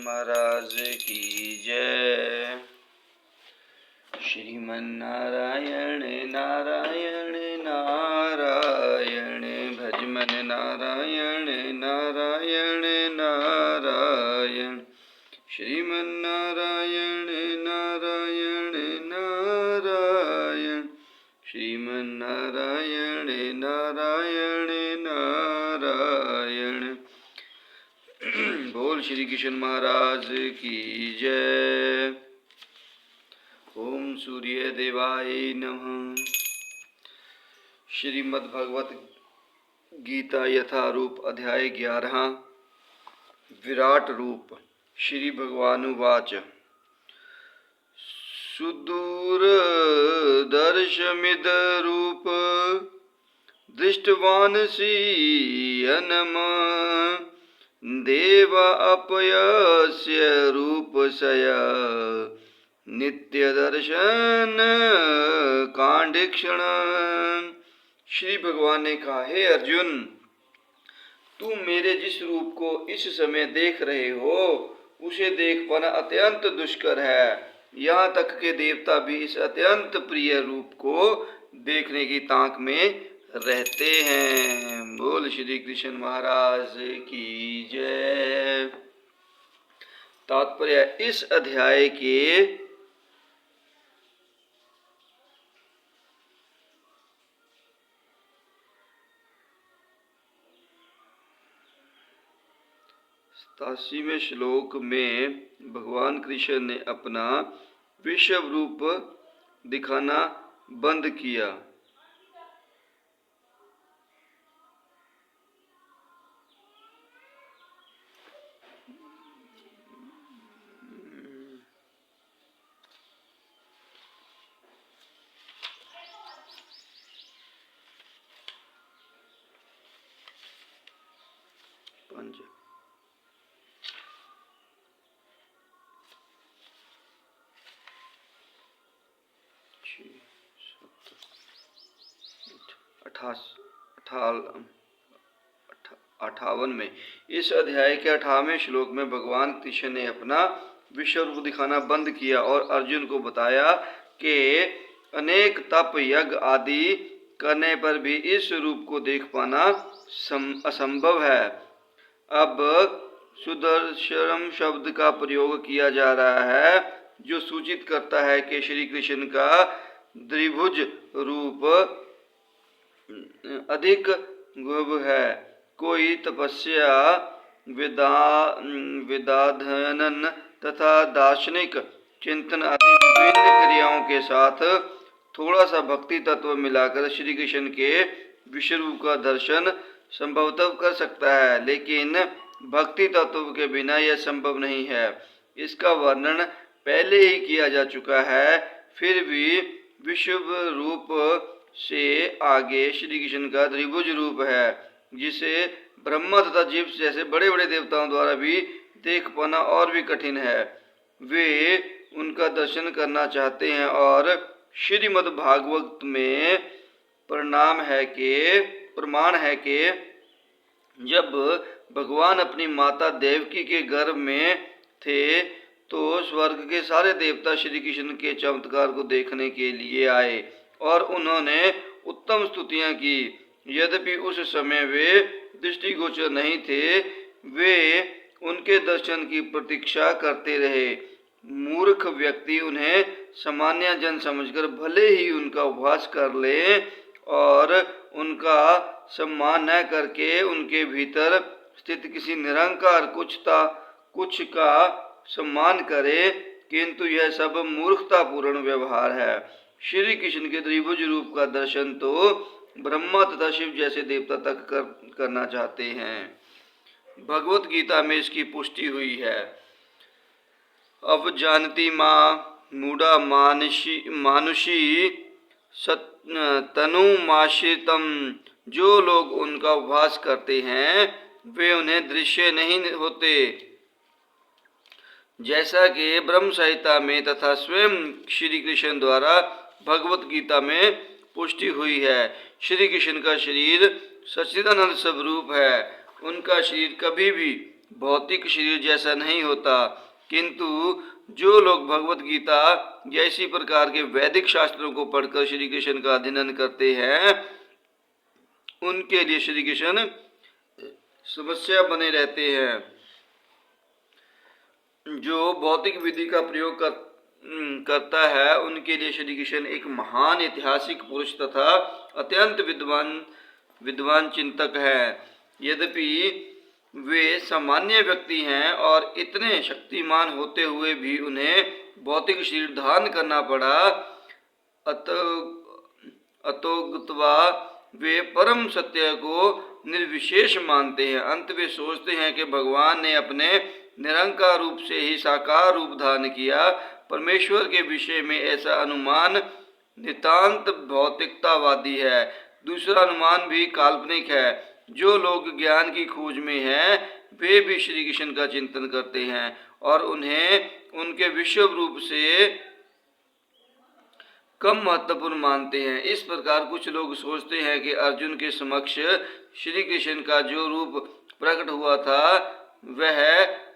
महाराज की जय। श्रीमन्नारायण नारायण नारायण भजमन नारायण नारायण नारायण। श्रीमन्नारायण नारायण नारायण श्रीमन्नारायण नारायण नारायण। बोल श्री कृष्ण महाराज की जय। ओम सूर्य देवाय नमः। श्रीमद् भगवत गीता यथारूप अध्याय 11 विराट रूप। श्री भगवानुवाच सुदूरदर्शमिद रूप दृष्टवानसि अनमा देव अपयस्य रूपस्य नित्य दर्शन कांडिक्षण। श्री भगवान ने कहा, हे अर्जुन, तू मेरे जिस रूप को इस समय देख रहे हो उसे देख पाना अत्यंत दुष्कर है। यहाँ तक के देवता भी इस अत्यंत प्रिय रूप को देखने की ताक में रहते हैं। बोल श्री कृष्ण महाराज की जय। तात्पर्य, इस अध्याय के सतासीवें श्लोक में भगवान कृष्ण ने अपना विश्व रूप दिखाना बंद किया। अठावन में इस अध्याय के 18वें श्लोक में भगवान कृष्ण ने अपना विश्व रूप दिखाना बंद किया और अर्जुन को बताया कि अनेक तप यज्ञ आदि करने पर भी इस रूप को देख पाना असंभव है। अब सुदर्शनम शब्द का प्रयोग किया जा रहा है जो सूचित करता है कि श्री कृष्ण का द्विभुज रूप अधिक गुप्त है। कोई तपस्या विदाधनन तथा दार्शनिक चिंतन आदि विभिन्न क्रियाओं के साथ थोड़ा सा भक्ति तत्व मिलाकर श्री कृष्ण के विश्व रूप का दर्शन संभवतः कर सकता है, लेकिन भक्ति तत्व के बिना यह संभव नहीं है। इसका वर्णन पहले ही किया जा चुका है। फिर भी विश्व रूप से आगे श्री कृष्ण का त्रिभुज रूप है जिसे ब्रह्मा तथा जीव जैसे बड़े बड़े देवताओं द्वारा भी देख पाना और भी कठिन है। वे उनका दर्शन करना चाहते हैं और श्रीमद् भागवत में प्रमाण है कि जब भगवान अपनी माता देवकी के गर्भ में थे तो स्वर्ग के सारे देवता श्री कृष्ण के चमत्कार को देखने के लिए आए और उन्होंने उत्तम स्तुतियां की। यद्यपि उस समय वे दृष्टिगोचर नहीं थे, वे उनके दर्शन की प्रतीक्षा करते रहे। मूर्ख व्यक्ति उन्हें सामान्य जन समझकर भले ही उनका उपहास कर ले और उनका सम्मान न करके उनके भीतर स्थित किसी निरंकार कुछ का सम्मान करे, किंतु यह सब मूर्खतापूर्ण व्यवहार है। श्री कृष्ण के त्रिभुज रूप का दर्शन तो ब्रह्मा तथा शिव जैसे देवता तक करना चाहते हैं। भगवत गीता में इसकी पुष्टि हुई है। अब जानती माँ मूढ़ा मानुषी तनुमाश्रितम, जो लोग उनका उपहास करते हैं वे उन्हें दृश्य नहीं होते। जैसा कि ब्रह्म संहिता में तथा स्वयं श्री कृष्ण द्वारा भगवत गीता में पुष्टि हुई है। श्री कृष्ण का शरीर सच्चिदानंद स्वरूप है। उनका शरीर कभी भी भौतिक शरीर जैसा नहीं होता, किंतु जो लोग भगवत गीता या इसी प्रकार के वैदिक शास्त्रों को पढ़कर श्री कृष्ण का अध्ययन करते हैं, उनके लिए श्री कृष्ण समस्या बने रहते हैं। जो भौतिक विधि का प्रयोग करता है, उनके लिए श्री कृष्ण एक महान ऐतिहासिक पुरुष तथा अत्यंत विद्वान चिंतक है। यद्यपि वे सामान्य व्यक्ति हैं और इतने शक्तिमान होते हुए भी उन्हें भौतिक शरीर धारण करना पड़ा, अतोगत्वा वे परम सत्य को निर्विशेष मानते हैं। अंत वे सोचते हैं कि भगवान ने अपने निरंकार रूप से ही साकार रूप धारण किया। परमेश्वर के विषय में ऐसा अनुमान नितांत भौतिकतावादी है। दूसरा अनुमान भी काल्पनिक है। जो लोग ज्ञान की खोज में हैं, वे भी श्री कृष्ण का चिंतन करते हैं और उन्हें उनके विश्व रूप से कम महत्वपूर्ण मानते हैं। इस प्रकार कुछ लोग सोचते हैं कि अर्जुन के समक्ष श्री कृष्ण का जो रूप प्रकट हुआ था, वह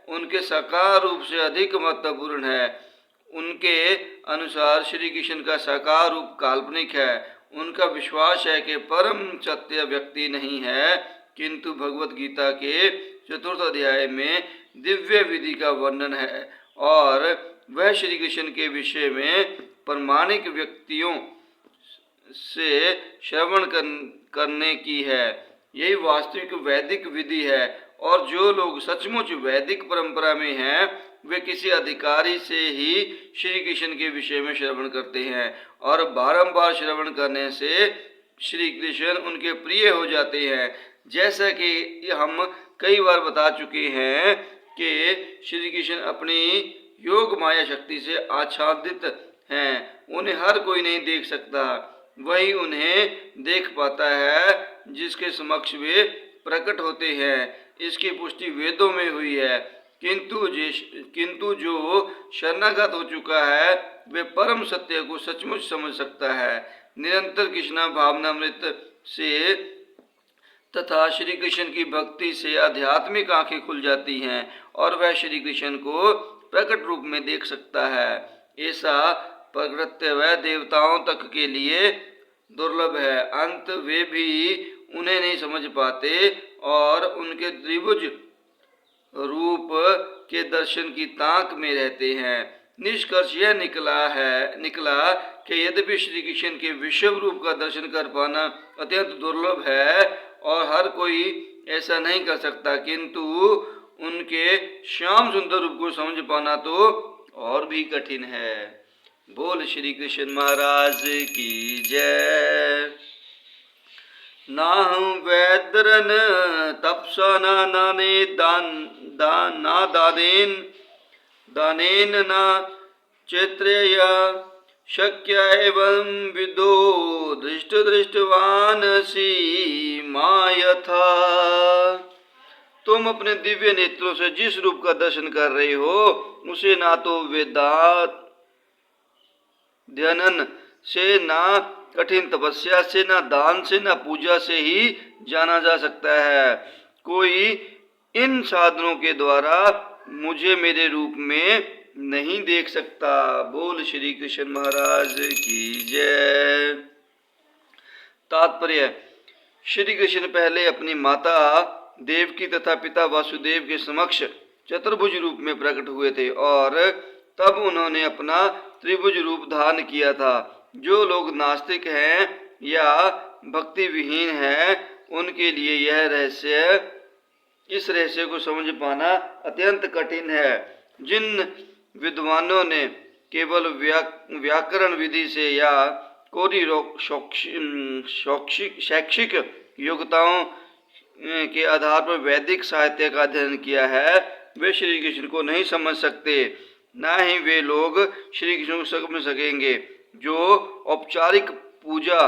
उनके साकार रूप से अधिक महत्वपूर्ण है। उनके अनुसार श्री कृष्ण का साकार रूप काल्पनिक है। उनका विश्वास है कि परम सत्य व्यक्ति नहीं है, किंतु भगवत गीता के 4th अध्याय में दिव्य विधि का वर्णन है और वह श्री कृष्ण के विषय में प्रामाणिक व्यक्तियों से श्रवण करने की है। यही वास्तविक वैदिक विधि है और जो लोग सचमुच वैदिक परंपरा में हैं, वे किसी अधिकारी से ही श्री कृष्ण के विषय में श्रवण करते हैं और बारंबार श्रवण करने से श्री कृष्ण उनके प्रिय हो जाते हैं। जैसा कि हम कई बार बता चुके हैं कि श्री कृष्ण अपनी योग माया शक्ति से आच्छादित हैं। उन्हें हर कोई नहीं देख सकता, वही उन्हें देख पाता है जिसके समक्ष वे प्रकट होते हैं। इसकी पुष्टि वेदों में हुई है। किंतु जो शरणागत हो चुका है, वे परम सत्य को सचमुच समझ सकता है। निरंतर कृष्णा भावनामृत से तथा श्री कृष्ण की भक्ति से आध्यात्मिक आंखें खुल जाती हैं और वह श्री कृष्ण को प्रकट रूप में देख सकता है। ऐसा प्रकृत्य वह देवताओं तक के लिए दुर्लभ है। अंत वे भी उन्हें नहीं समझ पाते और उनके त्रिभुज रूप के दर्शन की ताक में रहते हैं। निष्कर्ष यह निकला कि यद्यपि श्री कृष्ण के विश्व रूप का दर्शन कर पाना अत्यंत दुर्लभ है और हर कोई ऐसा नहीं कर सकता, किंतु उनके श्याम सुंदर रूप को समझ पाना तो और भी कठिन है। बोल श्री कृष्ण महाराज की जय। नाहं वैदरन तपसा नाने दानेन न चैत्रेय शक्य एवं विदो दृष्टवानसी मायथा। तुम अपने दिव्य नेत्रों से जिस रूप का दर्शन कर रहे हो, उसे ना तो वेदांत ध्यान से, ना कठिन तपस्या से, ना दान से, ना पूजा से ही जाना जा सकता है। कोई इन साधनों के द्वारा मुझे मेरे रूप में नहीं देख सकता। बोल श्री कृष्ण महाराज की जय। तात्पर्य: श्री कृष्ण पहले अपनी माता देवकी तथा पिता वासुदेव के समक्ष चतुर्भुज रूप में प्रकट हुए थे और तब उन्होंने अपना त्रिभुज रूप धारण किया था। जो लोग नास्तिक हैं या भक्ति विहीन हैं, उनके लिए इस रहस्य को समझ पाना अत्यंत कठिन है। जिन विद्वानों ने केवल व्याकरण विधि से या कोरी शैक्षिक योग्यताओं के आधार पर वैदिक साहित्य का अध्ययन किया है, वे श्री कृष्ण को नहीं समझ सकते। ना ही वे लोग श्री कृष्ण को समझ सकेंगे। जो औपचारिक पूजा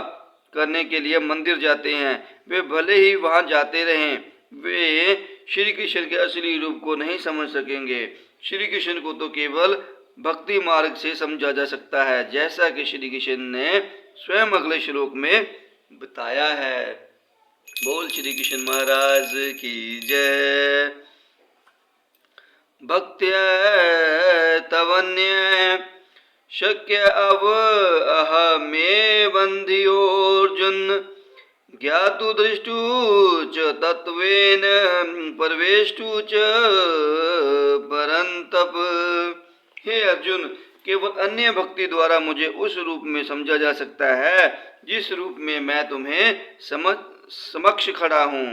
करने के लिए मंदिर जाते हैं, वे भले ही वहां जाते रहें, वे श्री कृष्ण के असली रूप को नहीं समझ सकेंगे। श्री कृष्ण को तो केवल भक्ति मार्ग से समझा जा सकता है, जैसा कि श्री कृष्ण ने स्वयं अगले श्लोक में बताया है। बोल श्री कृष्ण महाराज की जय। भक्त्या तवन्य शक्य अव अहमे बंधियोर्जुन ज्ञातु दृष्टु च तत्वेन परवेष्टु च परंतप। हे अर्जुन, केवल अन्य भक्ति द्वारा मुझे उस रूप में समझा जा सकता है जिस रूप में मैं तुम्हें समक्ष खड़ा हूँ,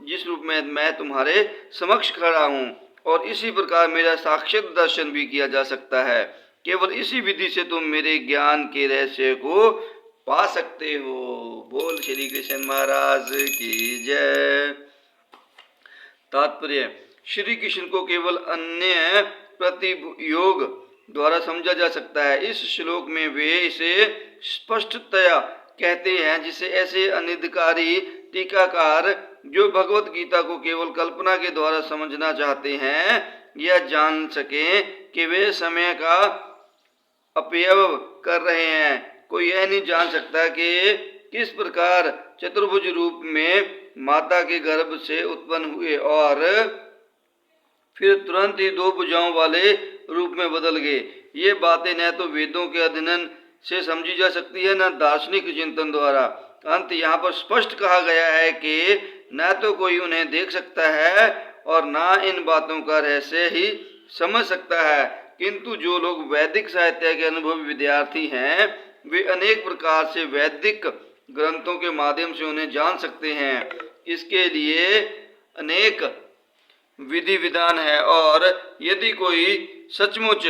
जिस रूप में मैं तुम्हारे समक्ष खड़ा हूँ, और इसी प्रकार मेरा साक्षात दर्शन भी किया जा सकता है। केवल इसी विधि से तुम मेरे ज्ञान के रहस्य को पा सकते हो। बोल श्री कृष्ण महाराज की जय। तात्पर्य: श्री कृष्ण को केवल अन्य प्रतियोग द्वारा समझा जा सकता है। इस श्लोक में वे इसे स्पष्टतया कहते हैं, जिसे ऐसे अनिर्दकारी टीकाकार जो भगवत गीता को केवल कल्पना के द्वारा समझना चाहते हैं या जान सकें कि वे समय का अपव्यय कर रहे हैं। कोई यह नहीं जान सकता कि किस प्रकार चतुर्भुज रूप में माता के गर्भ से उत्पन्न हुए और फिर तुरंत ही 2 भुजाओं वाले रूप में बदल गए। ये बातें न तो वेदों के अध्ययन से समझी जा सकती है, न दार्शनिक चिंतन द्वारा। अंत यहाँ पर स्पष्ट कहा गया है कि न तो कोई उन्हें देख सकता है और न इन बातों का रहस्य ही समझ सकता है, किंतु जो लोग वैदिक साहित्य के अनुभवी विद्यार्थी हैं वे अनेक प्रकार से वैदिक ग्रंथों के माध्यम से उन्हें जान सकते हैं। इसके लिए अनेक विधि विधान है, और यदि कोई सचमुच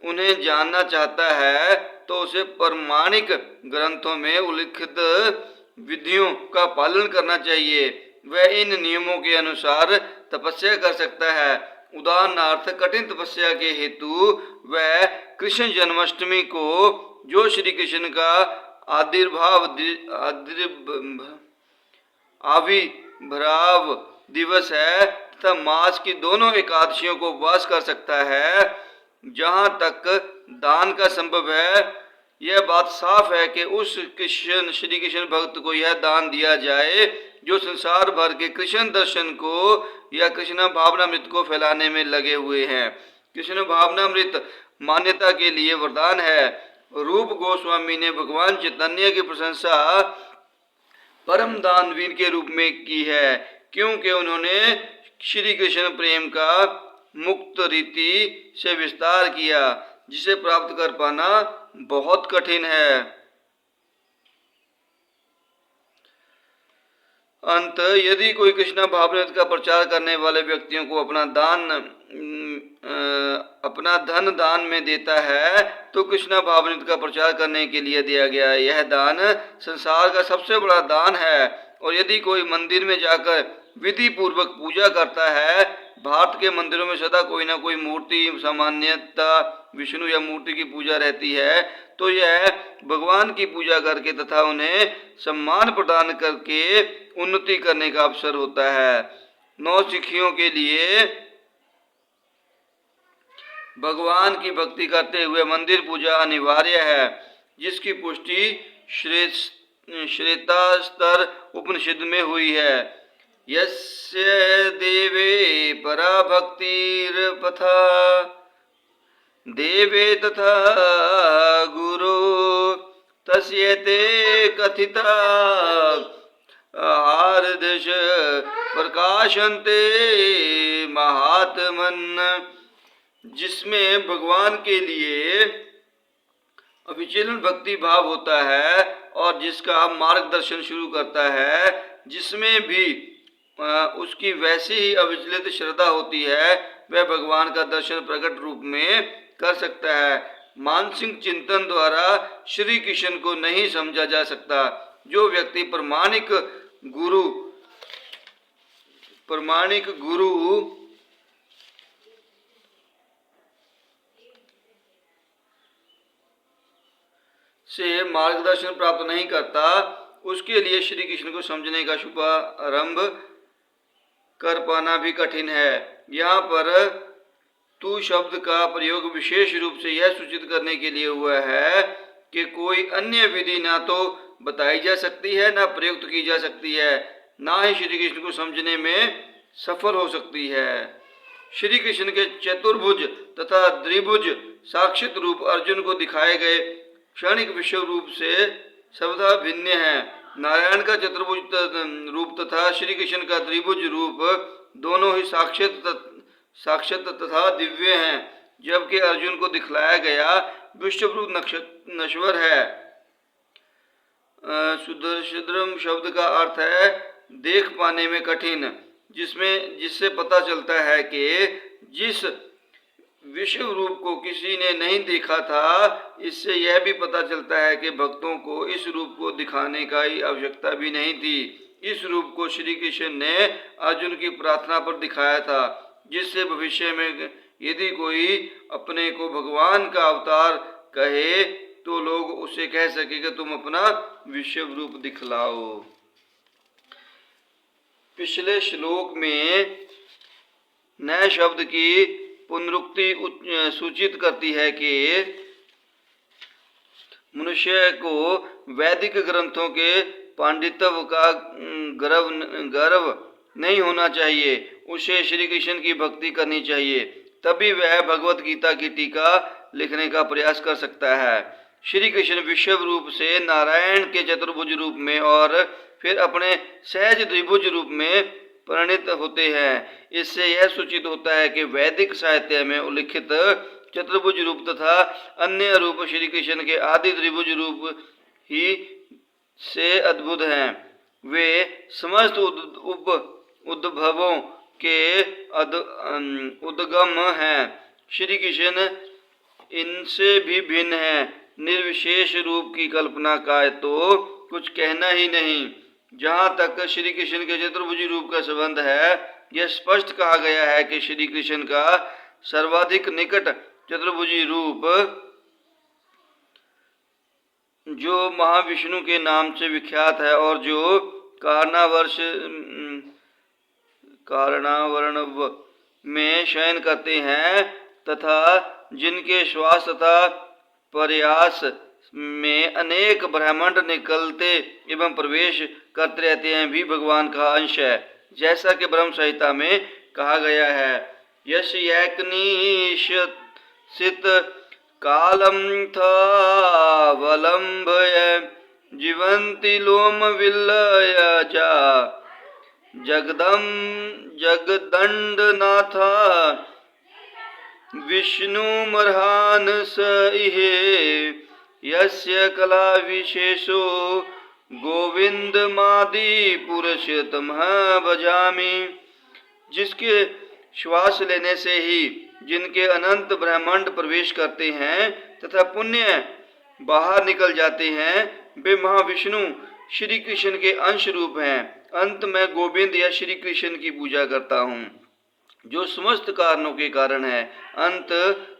उन्हें जानना चाहता है तो उसे प्रमाणिक ग्रंथों में उल्लिखित विधियों का पालन करना चाहिए। वह इन नियमों के अनुसार तपस्या कर सकता है। उदाहरणार्थ, कठिन तपस्या के हेतु वह कृष्ण जन्माष्टमी को, जो श्री कृष्ण का आविर्भाव दिवस है, तथा मास की दोनों एकादशियों को उपवास कर सकता है। जहाँ तक दान का संभव है, यह बात साफ है कि उस श्री कृष्ण भक्त को यह दान दिया जाए जो संसार भर के कृष्ण दर्शन को या कृष्ण भावनामृत को फैलाने में लगे हुए हैं। कृष्ण भावनामृत मान्यता के लिए वरदान है। रूप गोस्वामी ने भगवान चैतन्य की प्रशंसा परम दानवीर के रूप में की है, क्योंकि उन्होंने श्री कृष्ण प्रेम का मुक्त रीति से विस्तार किया, जिसे प्राप्त कर पाना बहुत कठिन है। अंत, यदि कोई कृष्ण भावनामृत का प्रचार करने वाले व्यक्तियों को अपना धन दान में देता है, तो कृष्ण भावनामृत का प्रचार करने के लिए दिया गया यह दान संसार का सबसे बड़ा दान है। और यदि कोई मंदिर में जाकर विधि पूर्वक पूजा करता है, भारत के मंदिरों में सदा कोई ना कोई मूर्ति, सामान्यतः विष्णु या मूर्ति की पूजा रहती है, तो यह भगवान की पूजा करके तथा उन्हें सम्मान प्रदान करके उन्नति करने का अवसर होता है। नौसिखियों के लिए भगवान की भक्ति करते हुए मंदिर पूजा अनिवार्य है, जिसकी पुष्टि श्वेतास्तर उपनिषद में हुई है। यस्य देवे परा भक्तिर्पथा देवे तथा गुरु तस्य ते कथिता हार्दश प्रकाशन्ते महात्मन्। जिसमें भगवान के लिए अविचलन भक्ति भाव होता है और जिसका मार्गदर्शन शुरू करता है, जिसमें भी उसकी वैसी ही अविचलित श्रद्धा होती है, वह भगवान का दर्शन प्रकट रूप में कर सकता है। मानसिक चिंतन द्वारा श्री कृष्ण को नहीं समझा जा सकता। जो व्यक्ति प्रमाणिक गुरु से मार्गदर्शन प्राप्त नहीं करता, उसके लिए श्री कृष्ण को समझने का शुभारंभ कर पाना भी कठिन है। यहाँ पर तू शब्द का प्रयोग विशेष रूप से यह सूचित करने के लिए हुआ है कि कोई अन्य विधि ना तो बताई जा सकती है, ना प्रयुक्त की जा सकती है, ना ही श्री कृष्ण को समझने में सफल हो सकती है। श्री कृष्ण के चतुर्भुज तथा द्विभुज साक्षित रूप अर्जुन को दिखाए गए क्षणिक विश्व रूप से सर्वथा भिन्न है। नारायण का चतुर्भुज रूप तथा श्री कृष्ण का त्रिभुज रूप दोनों ही साक्षात तथा दिव्य हैं, जबकि अर्जुन को दिखलाया गया विश्व रूप नश्वर है। सुदर्शनम शब्द का अर्थ है देख पाने में कठिन, जिससे पता चलता है कि जिस विश्व रूप को किसी ने नहीं देखा था, इससे यह भी पता चलता है कि भक्तों को इस रूप को दिखाने का ही आवश्यकता भी नहीं थी। इस रूप को श्री कृष्ण ने अर्जुन की प्रार्थना पर दिखाया था, जिससे भविष्य में यदि कोई अपने को भगवान का अवतार कहे तो लोग उसे कह सके कि तुम अपना विश्व रूप दिखलाओ। पिछले श्लोक में नए शब्द की पुनरुक्ति सूचित करती है कि मनुष्य को वैदिक ग्रंथों के पांडित्य का गर्व नहीं होना चाहिए, उसे श्री कृष्ण की भक्ति करनी चाहिए, तभी वह भगवत गीता की टीका लिखने का प्रयास कर सकता है। श्री कृष्ण विश्व रूप से नारायण के चतुर्भुज रूप में और फिर अपने सहज द्विभुज रूप में परिणित होते हैं। इससे यह सूचित होता है कि वैदिक साहित्य में उल्लिखित चतुर्भुज रूप तथा अन्य रूप श्री कृष्ण के आदि त्रिभुज रूप ही से अद्भुत हैं। वे समस्त उद्भवों के उद्गम हैं। श्री कृष्ण इनसे भी भिन्न है। निर्विशेष रूप की कल्पना का तो कुछ कहना ही नहीं। जहाँ तक श्री कृष्ण के चतुर्भुज रूप का संबंध है, यह स्पष्ट कहा गया है कि श्री कृष्ण का सर्वाधिक निकट चतुर्भुजी रूप जो महाविष्णु के नाम से विख्यात है और जो कारणावर्णव में शयन करते हैं तथा जिनके श्वास तथा प्रयास में अनेक ब्रह्मांड निकलते एवं प्रवेश करते रहते हैं, भी भगवान का अंश है, जैसा कि ब्रह्म संहिता में कहा गया है। यश यज्ञनिषित कालम थावलंबय जीवंति लोम विलयजा जगदंडनाथ विष्णुमर्हान् स इहे यस्य कला विशेषो गोविंदमादि पुरुषोत्तमः भजामि। जिसके श्वास लेने से ही जिनके अनंत ब्रह्मांड प्रवेश करते हैं तथा पुण्य बाहर निकल जाते हैं, वे महाविष्णु श्री कृष्ण के अंश रूप हैं। अंत में गोविंद या श्री कृष्ण की पूजा करता हूँ, जो समस्त कारणों के कारण है। अंत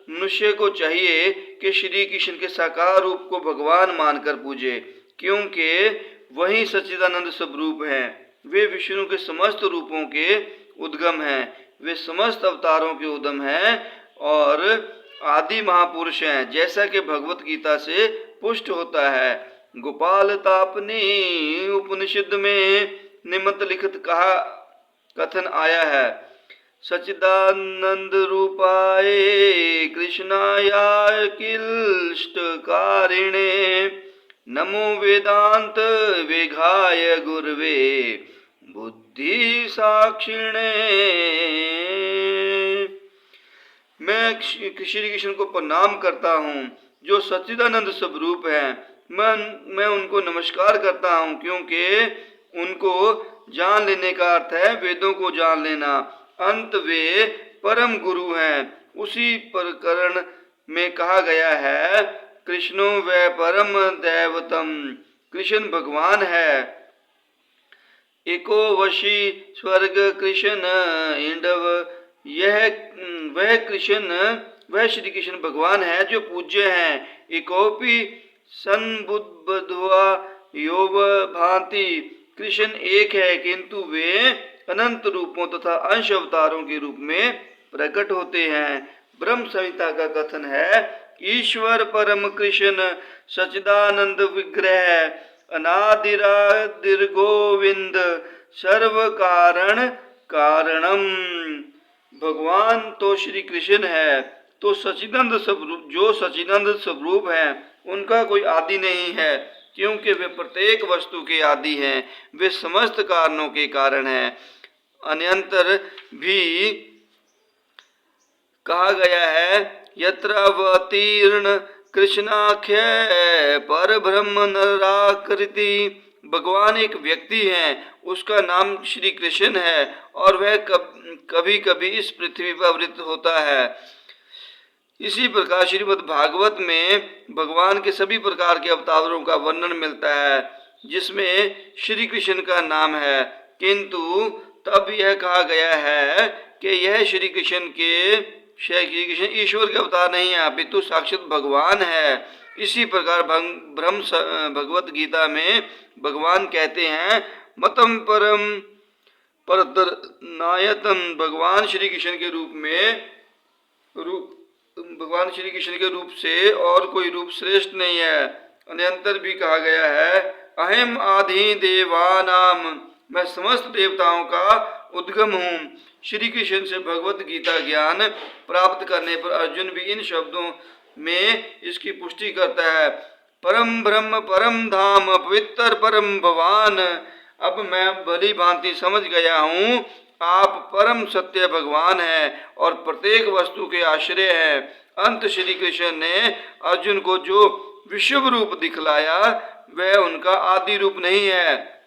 मनुष्य को चाहिए कि श्री कृष्ण के साकार रूप को भगवान मानकर पूजे, क्योंकि वही सच्चिदानंद स्वरूप हैं। वे विष्णु के समस्त रूपों के उद्गम हैं, वे समस्त अवतारों के उद्गम हैं और आदि महापुरुष हैं, जैसा कि भगवत गीता से पुष्ट होता है। गोपाल तापनी उपनिषद में निम्नलिखित कथन आया है। सच्चिदानंद रूपाय कृष्णाय किल्ष्टकारिणे नमो वेदांत वेगाय गुरवे बुद्धि साक्षिणे। मैं श्री कृष्ण को प्रणाम करता हूँ जो सच्चिदानंद स्वरूप हैं। मैं उनको नमस्कार करता हूँ, क्योंकि उनको जान लेने का अर्थ है वेदों को जान लेना। अंत वे परम गुरु हैं। उसी प्रकरण में कहा गया है, कृष्णो वै परम दैवतम, कृष्ण भगवान है। एको वशी स्वर्ग कृष्ण इंडव, वह श्री कृष्ण भगवान है जो पूज्य हैं। एकोपि संबुद्धवा योव भांति, कृष्ण एक है किंतु वे अनंत रूपों तथा अंश अवतारों के रूप में प्रकट होते हैं। ब्रह्म संहिता का कथन है, ईश्वर परम कृष्ण सच्चिदानंद विग्रह अनादिरादिर गोविंद सर्व कारण कारणम। भगवान तो श्री कृष्ण है, तो सच्चिदानंद स्वरूप, जो सच्चिदानंद स्वरूप है उनका कोई आदि नहीं है, क्योंकि वे प्रत्येक वस्तु के आदि हैं, वे समस्त कारणों के कारण हैं। अन्यंतर भी कहा गया है, यत्र अवतीर्ण कृष्णाख्य पर ब्रह्म नराकृति। भगवान एक व्यक्ति हैं, उसका नाम श्री कृष्ण है और वह कभी कभी इस पृथ्वी पर अवतरित होता है। इसी प्रकार श्रीमद् भागवत में भगवान के सभी प्रकार के अवतारों का वर्णन मिलता है, जिसमें श्री कृष्ण का नाम है, किंतु तब यह कहा गया है कि यह श्री कृष्ण ईश्वर के अवतार नहीं है, अपितु साक्षात भगवान है। इसी प्रकार ब्रह्म भगवत गीता में भगवान कहते हैं, मतम परम परतरनायतम। भगवान श्री कृष्ण के रूप से और कोई रूप श्रेष्ठ नहीं है। अन्यंतर भी कहा गया है, अहम आदि देवानाम, मैं समस्त देवताओं का उद्गम हूँ। श्री कृष्ण से भगवत गीता ज्ञान प्राप्त करने पर अर्जुन भी इन शब्दों में इसकी पुष्टि करता है, परम ब्रह्म परम धाम पवित्र परम भवान। अब मैं भली भांति समझ गया हूँ, आप परम सत्य भगवान हैं और प्रत्येक वस्तु के आश्रय हैं। अंत श्री कृष्ण ने अर्जुन को जो विश्व रूप दिखलाया वह उनका आदि रूप नहीं है।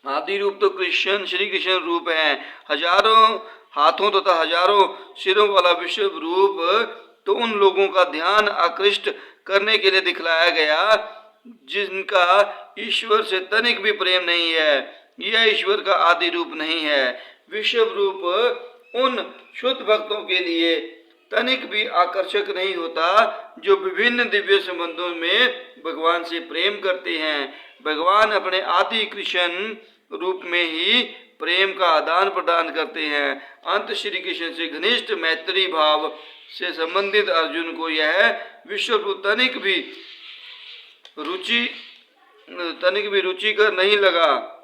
आदि रूप तो श्री कृष्ण रूप है। हजारों हाथों तथा हजारों सिरों वाला विश्व रूप तो उन लोगों का ध्यान आकृष्ट करने के लिए दिखलाया गया जिनका ईश्वर से तनिक भी प्रेम नहीं है। यह ईश्वर का आदि रूप नहीं है। विश्व रूप उन शुद्ध भक्तों के लिए तनिक भी आकर्षक नहीं होता जो विभिन्न दिव्य संबंधों में भगवान से प्रेम करते हैं। भगवान अपने आदि कृष्ण रूप में ही प्रेम का आदान प्रदान करते हैं। अंत श्री कृष्ण से घनिष्ठ मैत्री भाव से संबंधित अर्जुन को यह विश्व रूप तनिक भी रुचिकर नहीं लगा,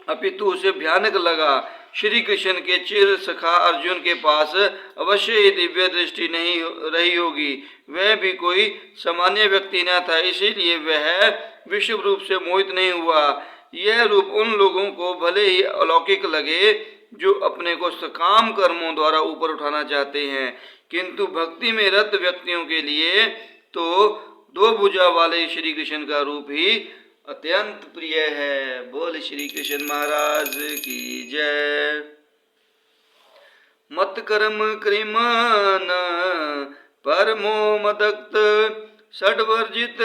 अपितु उसे भयानक लगा। श्री कृष्ण के चिर सखा अर्जुन के पास अवश्य ही दिव्य दृष्टि नहीं रही होगी। वह भी कोई सामान्य व्यक्ति न था, इसीलिए वह विश्व रूप से मोहित नहीं हुआ। यह रूप उन लोगों को भले ही अलौकिक लगे जो अपने को सकाम कर्मों द्वारा ऊपर उठाना चाहते हैं, किंतु भक्ति में रत व्यक्तियों के लिए तो दो भुजा वाले श्री कृष्ण का रूप ही अत्यंत प्रिय है। बोल श्री कृष्ण महाराज की जय। मत कर्म क्रिमन परमो मदक्त षड्वर्जित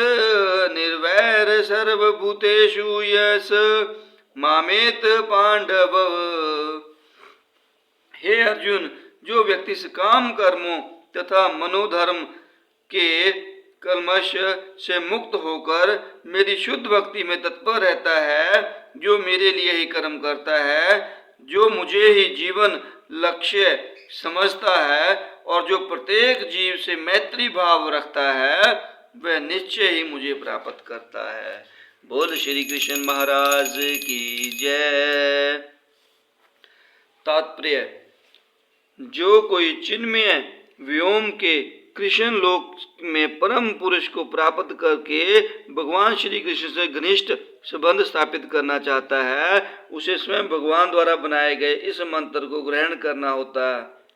निर्वैर सर्वभूतेषु यस मामेत पांडव। हे अर्जुन, जो व्यक्ति काम कर्मों तथा मनोधर्म के कलमश से मुक्त होकर मेरी शुद्ध भक्ति में तत्पर रहता है, जो मेरे लिए ही कर्म करता है, जो मुझे ही जीवन लक्ष्य समझता है और जो प्रत्येक जीव से मैत्री भाव रखता है, वह निश्चय ही मुझे प्राप्त करता है। बोल श्री कृष्ण महाराज की जय। तात्पर्य, जो कोई चिन्मय व्योम के कृष्ण लोक में परम पुरुष को प्राप्त करके भगवान श्री कृष्ण से घनिष्ठ संबंध स्थापित करना चाहता है, उसे स्वयं भगवान द्वारा बनाए गए इस मंत्र को ग्रहण करना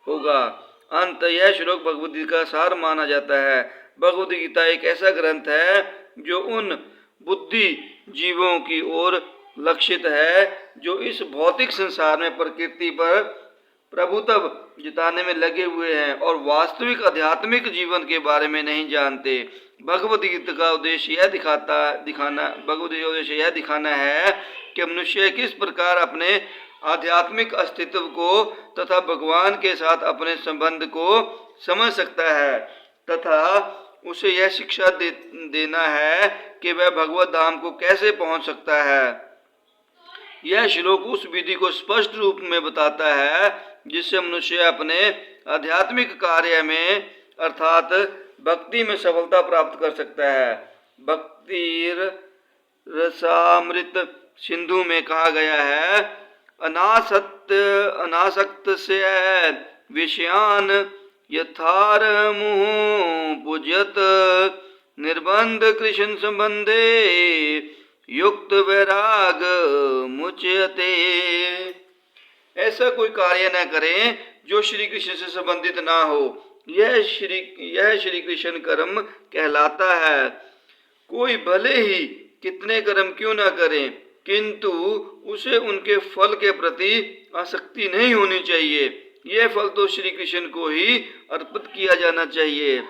होगा। अंत यह श्लोक भगवद गीता का सार माना जाता है। भगवद गीता एक ऐसा ग्रंथ है जो उन बुद्धि जीवों की ओर लक्षित है जो इस भौतिक संसार में प्रकृति पर प्रभुत्व जिताने में लगे हुए हैं और वास्तविक आध्यात्मिक जीवन के बारे में नहीं जानते। भगवद गीता का उद्देश्य यह दिखाना है कि मनुष्य किस प्रकार अपने आध्यात्मिक अस्तित्व को तथा भगवान के साथ अपने संबंध को समझ सकता है, तथा उसे यह शिक्षा देना है कि वह भगवत धाम को कैसे पहुंच सकता है। यह श्लोक उस विधि को स्पष्ट रूप में बताता है जिससे मनुष्य अपने आध्यात्मिक कार्य में अर्थात भक्ति में सफलता प्राप्त कर सकता है। भक्ति रसामृत सिंधु में कहा गया है, अनासक्त से विषयान यथारमुः पूजयत निर्बंध कृष्ण संबंधे युक्त वैराग मुच्यते। ऐसा कोई कार्य न करें जो श्री कृष्ण से संबंधित ना हो, यह श्री कृष्ण कर्म कहलाता है। कोई भले ही कितने कर्म क्यों ना करे, किंतु उसे उनके फल के प्रति आसक्ति नहीं होनी चाहिए। यह फल तो श्री कृष्ण को ही अर्पित किया जाना चाहिए।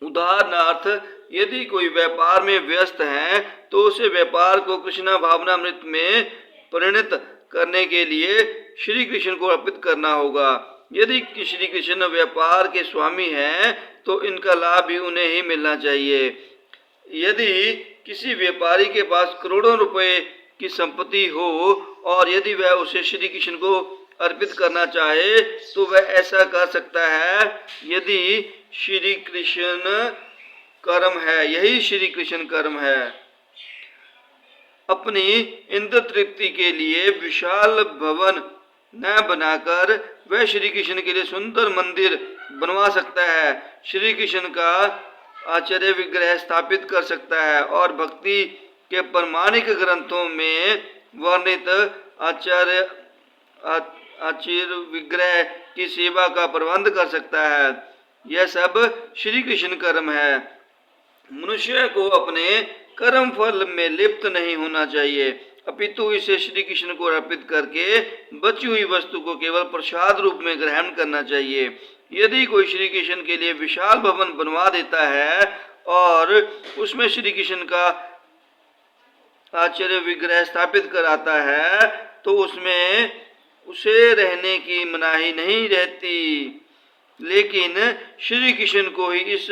उदाहरणार्थ, यदि कोई व्यापार में व्यस्त है तो उसे व्यापार को कृष्णा भावनामृत में परिणत करने के लिए श्री कृष्ण को अर्पित करना होगा। यदि श्री कृष्ण व्यापार के स्वामी हैं तो इनका लाभ भी उन्हें ही मिलना चाहिए। यदि किसी व्यापारी के पास करोड़ों रुपए की संपत्ति हो और यदि वह उसे श्री कृष्ण को अर्पित करना चाहे तो वह ऐसा कर सकता है। यदि श्री कृष्ण कर्म है, यही श्री कृष्ण कर्म है। अपनी इंद्र तृप्ति के लिए विशाल भवन न बनाकर वह श्री कृष्ण के लिए सुंदर मंदिर बनवा सकता है, श्री कृष्ण का आचार्य विग्रह स्थापित कर सकता है और भक्ति के प्रमाणिक ग्रंथों में वर्णित आचार्य विग्रह की सेवा का प्रबंध कर सकता है। यह सब श्री कृष्ण कर्म है। मनुष्य को अपने कर्म फल में लिप्त नहीं होना चाहिए, अपितु इसे श्री कृष्ण को अर्पित करके बची हुई वस्तु को केवल प्रसाद रूप में ग्रहण करना चाहिए। यदि कोई श्री कृष्ण के लिए विशाल भवन बनवा देता है और उसमें श्री कृष्ण का आचार्य विग्रह स्थापित कराता है तो उसमें उसे रहने की मनाही नहीं रहती, लेकिन श्री कृष्ण को ही इस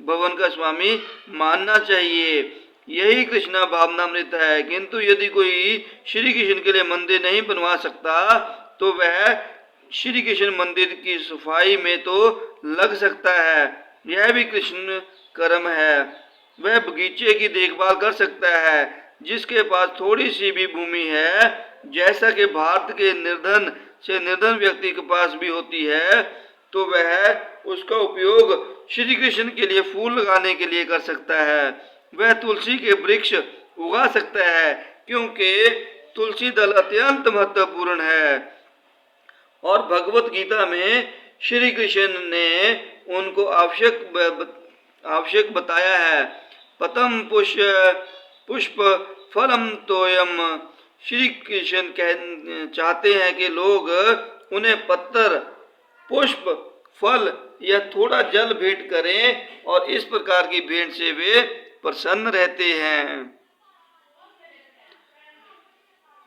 भवन का स्वामी मानना चाहिए। यही कृष्णा भावनामृत है। किंतु यदि कोई श्री कृष्ण के लिए मंदिर नहीं बनवा सकता तो वह श्री कृष्ण मंदिर की सफाई में तो लग सकता है, यह भी कृष्ण कर्म है। वह बगीचे की देखभाल कर सकता है। जिसके पास थोड़ी सी भी भूमि है, जैसा कि भारत के निर्धन से निर्धन व्यक्ति के पास भी होती है, तो वह उसका उपयोग श्री कृष्ण के लिए फूल लगाने के लिए कर सकता है। वह तुलसी के वृक्ष उगा सकता है, क्योंकि तुलसी दल अत्यंत महत्वपूर्ण है और भगवत गीता में श्री कृष्ण ने उनको आवश्यक बताया है। पतम पुष्प फलम तोयम। श्री कृष्ण चाहते हैं कि लोग उन्हें पत्थर, पुष्प, फल या थोड़ा जल भेंट करें और इस प्रकार की भेंट से वे प्रसन्न रहते हैं।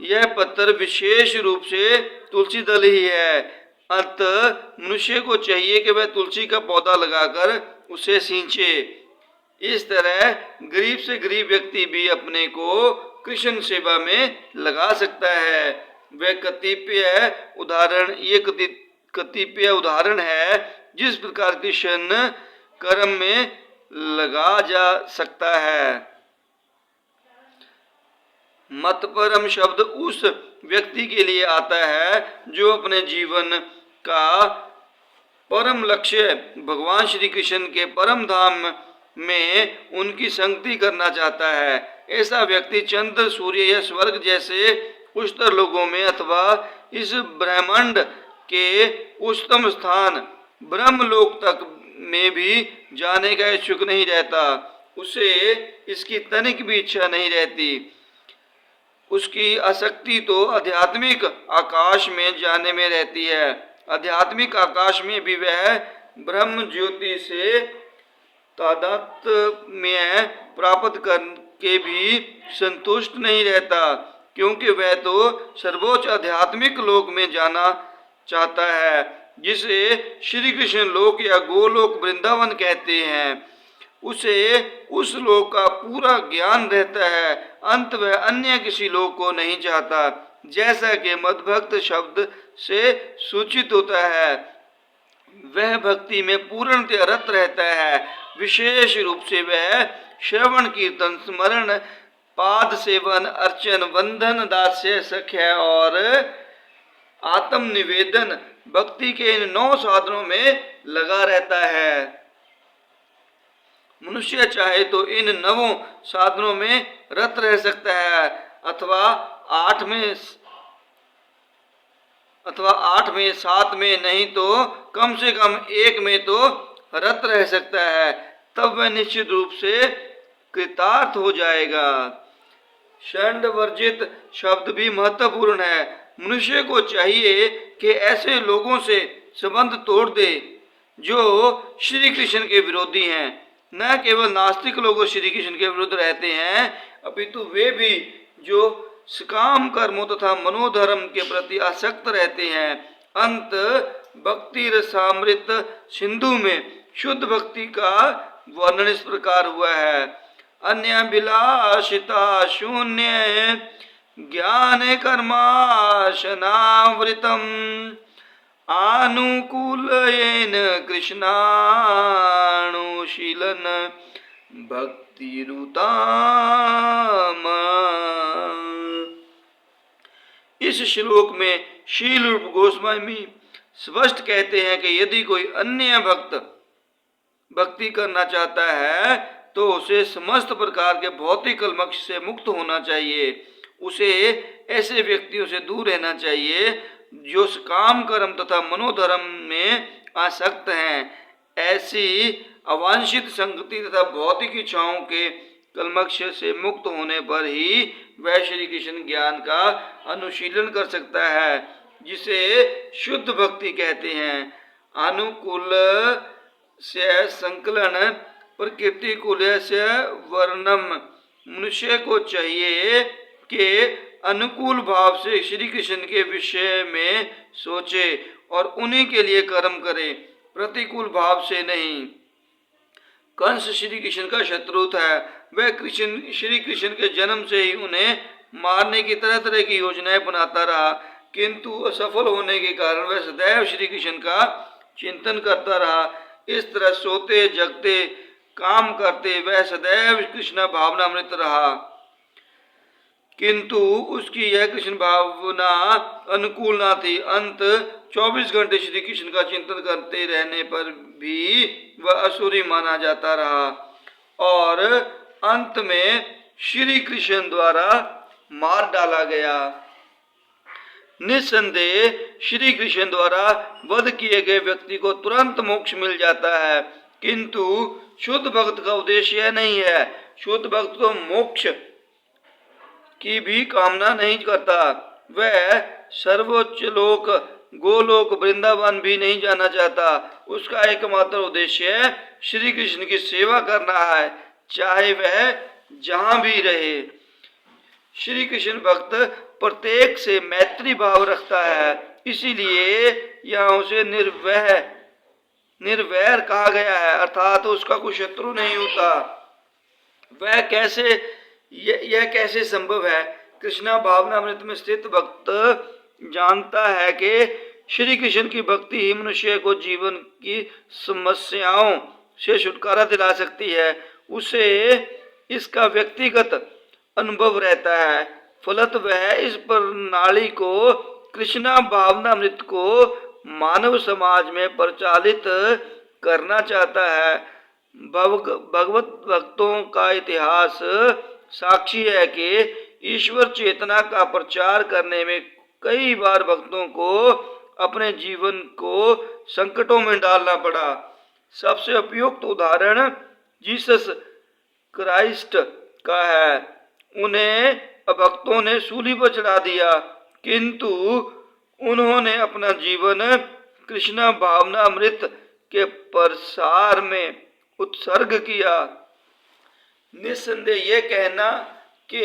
यह पत्थर विशेष रूप से तुलसी दल ही है। अतः मनुष्य को चाहिए कि वह तुलसी का पौधा लगाकर उसे सींचे। इस तरह गरीब से गरीब व्यक्ति भी अपने को कृष्ण सेवा में लगा सकता है। वह कतिपय उदाहरण है जिस प्रकार कृष्ण कर्म में लगा जा सकता है। मतपरम शब्द उस व्यक्ति के लिए आता है जो अपने जीवन का परम लक्ष्य भगवान श्री कृष्ण के परम धाम में उनकी संगति करना चाहता है। ऐसा व्यक्ति चंद्र, सूर्य या स्वर्ग जैसे उच्चतर लोगों में अथवा इस ब्रह्मांड के उच्चतम स्थान ब्रह्मलोक तक में भी जाने का इच्छुक नहीं रहता। उसे इसकी तनिक भी इच्छा नहीं रहती। उसकी आसक्ति तो आध्यात्मिक आकाश में जाने में रहती है। आध्यात्मिक आकाश में भी वह ब्रह्म ज्योति से तादात्म्य प्राप्त करके भी संतुष्ट नहीं रहता, क्योंकि वह तो सर्वोच्च आध्यात्मिक लोक में जाना चाहता है, जिसे श्री कृष्ण लोक या गोलोक वृंदावन कहते हैं। उसे उस लोक का पूरा ज्ञान रहता है। अंत वह अन्य किसी लोक को नहीं चाहता, जैसा कि मद्भक्त शब्द से सूचित होता है। वह भक्ति में पूर्णतया रत रहता है। विशेष रूप से वह श्रवण, कीर्तन, स्मरण, पाद सेवन, अर्चन, वंदन, दास्य, सख्य और आत्म निवेदन भक्ति के इन 9 साधनों में लगा रहता है। मनुष्य चाहे तो इन 9 साधनों में रत रह सकता है अथवा 8 में 7 में, नहीं तो कम से कम 1 में तो रत रह सकता है। तब वह निश्चित रूप से कृतार्थ हो जाएगा। षंड वर्जित शब्द भी महत्वपूर्ण है। मनुष्य को चाहिए कि ऐसे लोगों से संबंध तोड़ दे जो श्री कृष्ण के विरोधी हैं। न केवल नास्तिक लोग श्री कृष्ण के विरुद्ध रहते हैं, अपितु वे भी जो सकाम कर्मों तथा मनोधर्म के प्रति आसक्त रहते हैं। अंत भक्ति रसामृत सिंधु में शुद्ध भक्ति का वर्णन इस प्रकार हुआ है। अन्यभिलाषिता शून्य ज्ञान कर्माशनावृतम आनुकूलयेन कृष्णानुशीलन भक्तिरुताम। इस श्लोक में शील रूप गोस्वामी स्पष्ट कहते हैं कि यदि कोई अन्य भक्त भक्ति करना चाहता है तो उसे समस्त प्रकार के भौतिक कलमश से मुक्त होना चाहिए। उसे ऐसे व्यक्तियों से दूर रहना चाहिए जो काम कर्म तथा मनोधर्म में आसक्त हैं। ऐसी अवांछित संगति तथा भौतिक इच्छाओं के कलमश से मुक्त होने पर ही वह श्री कृष्ण ज्ञान का अनुशीलन कर सकता है, जिसे शुद्ध भक्ति कहते हैं। अनुकूल से संकलन प्रकृति कुल से वर्णम। मनुष्य को चाहिए कि अनुकूल भाव से श्री कृष्ण के विषय में सोचे और उन्हीं के लिए कर्म करे, प्रतिकूल भाव से नहीं। कंस श्री कृष्ण का शत्रु था। वह श्री कृष्ण के जन्म से ही उन्हें मारने की तरह तरह की योजनाएं बनाता रहा, किंतु असफल होने के कारण वह सदैव श्री कृष्ण का चिंतन करता रहा। इस तरह सोते जगते काम करते वह सदैव कृष्ण भावनामृत रहा, किंतु उसकी यह कृष्ण भावना अनुकूल न थी। अंत 24 घंटे श्री कृष्ण का चिंतन करते रहने पर भी वह असुरी माना जाता रहा और अंत में श्री कृष्ण द्वारा मार डाला गया। निस्संदेह श्री कृष्ण द्वारा वध किए गए व्यक्ति को तुरंत मोक्ष मिल जाता है, किंतु शुद्ध भक्त का उद्देश्य यह नहीं है। शुद्ध भक्त तो मोक्ष की भी कामना नहीं करता। वह सर्वोच्च लोक गोलोक वृंदावन भी नहीं जाना चाहता। उसका एकमात्र उद्देश्य श्री कृष्ण की सेवा करना है, चाहे वह जहां भी रहे। श्री कृष्ण भक्त प्रत्येक से मैत्री भाव रखता है, इसीलिए यहाँ उसे निर्वैर कहा गया है, अर्थात उसका कोई शत्रु नहीं होता। वह कैसे यह कैसे संभव है? कृष्णा भावनामृत में स्थित भक्त जानता है कि श्री कृष्ण की भक्ति ही मनुष्य को जीवन की समस्याओं से छुटकारा दिला सकती है। उसे इसका व्यक्तिगत अनुभव रहता है, फलत वह इस प्रणाली को कृष्णा भावनामृत को मानव समाज में प्रचालित करना चाहता है। भगवत भक्तों का इतिहास साक्षी है कि ईश्वर चेतना का प्रचार करने में कई बार भक्तों को अपने जीवन को संकटों में डालना पड़ा। सबसे उपयुक्त उदाहरण जीसस क्राइस्ट का है। उन्हें भक्तों ने सूली पर चढ़ा दिया, किंतु उन्होंने अपना जीवन कृष्ण भावनामृत के प्रसार में उत्सर्ग किया। निस्संदेह यह कहना कि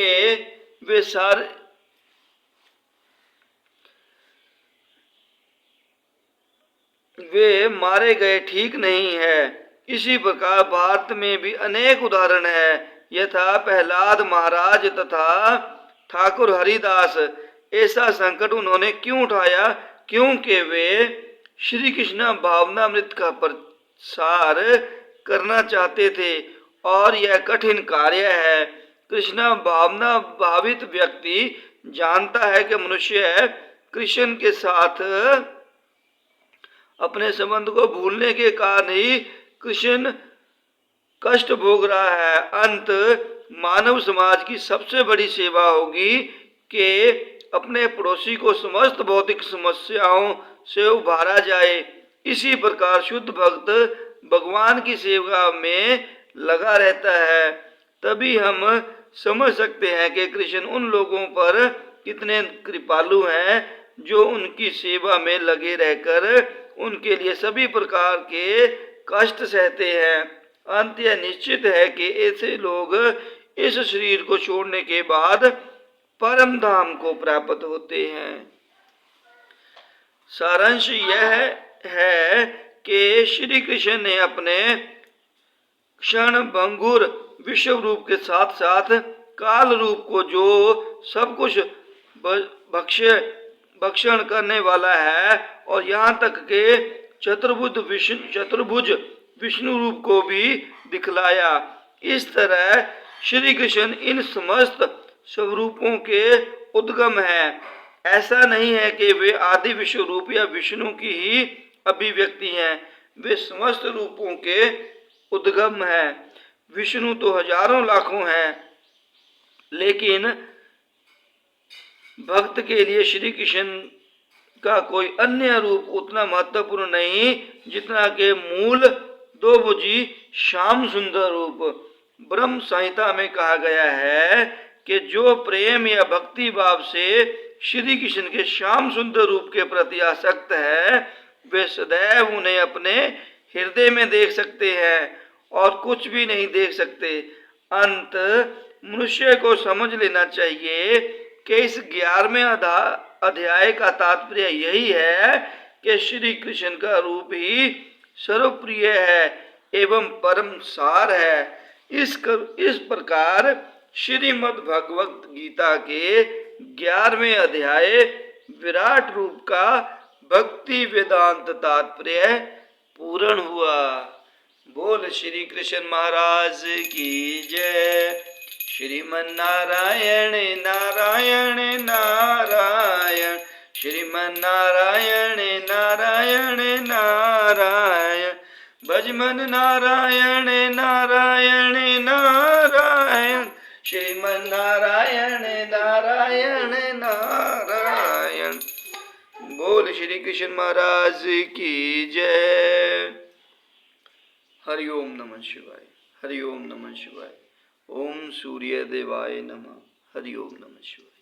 वे मारे गए ठीक नहीं है। इसी प्रकार भारत में भी अनेक उदाहरण है, यथा प्रहलाद महाराज तथा ठाकुर हरिदास। ऐसा संकट उन्होंने क्यों उठाया? क्योंकि वे श्री कृष्ण भावनामृत का प्रसार करना चाहते थे और यह कठिन कार्य है। कृष्ण भावना भावित व्यक्ति जानता है कि मनुष्य कृष्ण के साथ अपने संबंध को भूलने के कारण ही कृष्ण कष्ट भोग रहा है। अंत मानव समाज की सबसे बड़ी सेवा होगी कि अपने पड़ोसी को समस्त भौतिक समस्याओं से उभारा जाए। इसी प्रकार शुद्ध भक्त भगवान की सेवा में लगा रहता है। तभी हम समझ सकते हैं कि कृष्ण उन लोगों पर कितने कृपालु हैं जो उनकी सेवा में लगे रहकर उनके लिए सभी प्रकार के कष्ट सहते हैं। अंत यह निश्चित है कि ऐसे लोग इस शरीर को छोड़ने के बाद परम धाम को प्राप्त होते हैं। सारांश यह है कि श्री कृष्ण ने अपने क्षण भंगुर विश्व रूप के साथ साथ काल रूप को, जो सब कुछ भक्षण करने वाला है, और यहाँ तक के चतुर्भुज विष्णु रूप को भी दिखलाया। इस तरह श्री कृष्ण इन समस्त स्वरूपों के उद्गम हैं। ऐसा नहीं है कि वे आदि विश्व रूप या विष्णु की ही अभिव्यक्ति हैं, वे समस्त रूपों के उद्गम हैं। विष्णु तो हजारों लाखों हैं, लेकिन भक्त के लिए श्री कृष्ण का कोई अन्य रूप उतना महत्वपूर्ण नहीं जितना के मूल दो भुजी श्याम सुंदर रूप। ब्रह्म संहिता में कहा गया है कि जो प्रेम या भक्ति भाव से श्री कृष्ण के श्याम सुंदर रूप के प्रति आसक्त है, वे सदैव उन्हें अपने हृदय में देख सकते हैं और कुछ भी नहीं देख सकते। अंत मनुष्य को समझ लेना चाहिए कि इस 11वें अध्याय का तात्पर्य यही है कि श्री कृष्ण का रूप ही सर्वप्रिय है एवं परम सार है। इस प्रकार श्रीमद् भगवत गीता के 11वें अध्याय विराट रूप का भक्ति वेदांत तात्पर्य पूर्ण हुआ। बोल श्री कृष्ण महाराज की जय। श्रीमन्नारायण नारायण नारायण, श्रीमन्नारायण नारायण नारायण, भजमन नारायण नारायण नारायण, श्रीमन्नारायण नारायण नारायण। बोल श्री कृष्ण महाराज की जय। हरि ओम नमः शिवाय। हरि ओम नमः शिवाय। ओम सूर्य देवाय नमः। हरि ओम नमः शिवाय।